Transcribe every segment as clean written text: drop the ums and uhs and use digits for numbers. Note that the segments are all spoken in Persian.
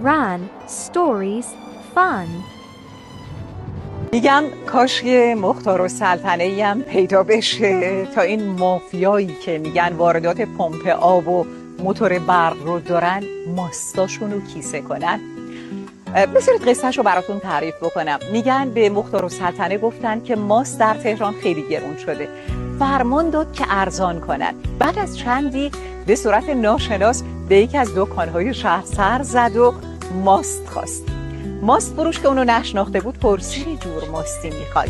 Run, stories, fun. میگم کاش یه مختارالسلطنه‌ای هم پیدا بشه تا این مافیایی که میگن واردات پمپ آب و موتور برق رو دارن ماستاشون رو کیسه کنن. بذارید قصهش رو براتون تعریف بکنم. میگن به مختارالسلطنه گفتن که ماست در تهران خیلی گرون شده، فرمان داد که ارزان کنن. بعد از چندی به صورت ناشناس به یکی از دکان‌های شهر سر زد و ماست خواست. ماست فروش که اونو نشناخته بود پرسید چه جور ماستی میخوای؟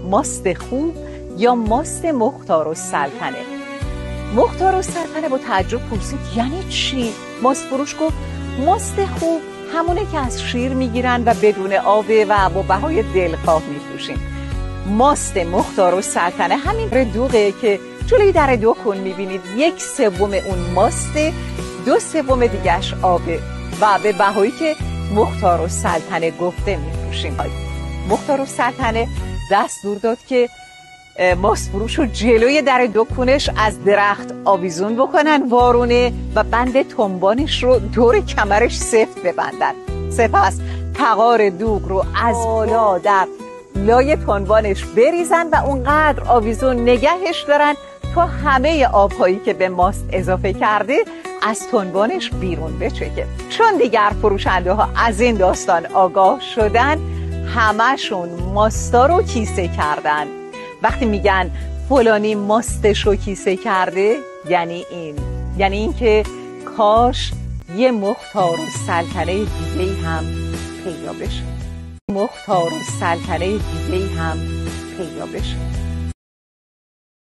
ماست خوب یا ماست مختارالسلطنه؟ مختارالسلطنه با تعجب پرسید یعنی چی؟ ماست فروش گفت ماست خوب همونه که از شیر میگیرن و بدون آبه و با بهای دلخواه میفروشیم. ماست مختارالسلطنه همین دوغه که جلوی در دکون میبینید، 1/3 اون ماسته، 2/3 دیگهش آبه و به بهایی که مختارالسلطنه گفته میفروشیم. مختارالسلطنه دستور داد که ماست فروش رو جلوی در دکونش از درخت آویزون بکنن وارونه و بند تنبانش رو دور کمرش سفت ببندن. سپس تغار دوغ رو از بالا در لای تنبانش بریزن و اونقدر آویزون نگهش دارن تا همه آبهایی که به ماست اضافه کرده از تنبانش بیرون بچکه. چون دیگر فروشنده ها از این داستان آگاه شدن، همشون ماستا رو کیسه کردن. وقتی میگن فلانی ماستش رو کیسه کرده، یعنی این که کاش یه مختارالسلطنه دیگه‌ای هم پیدا بشه.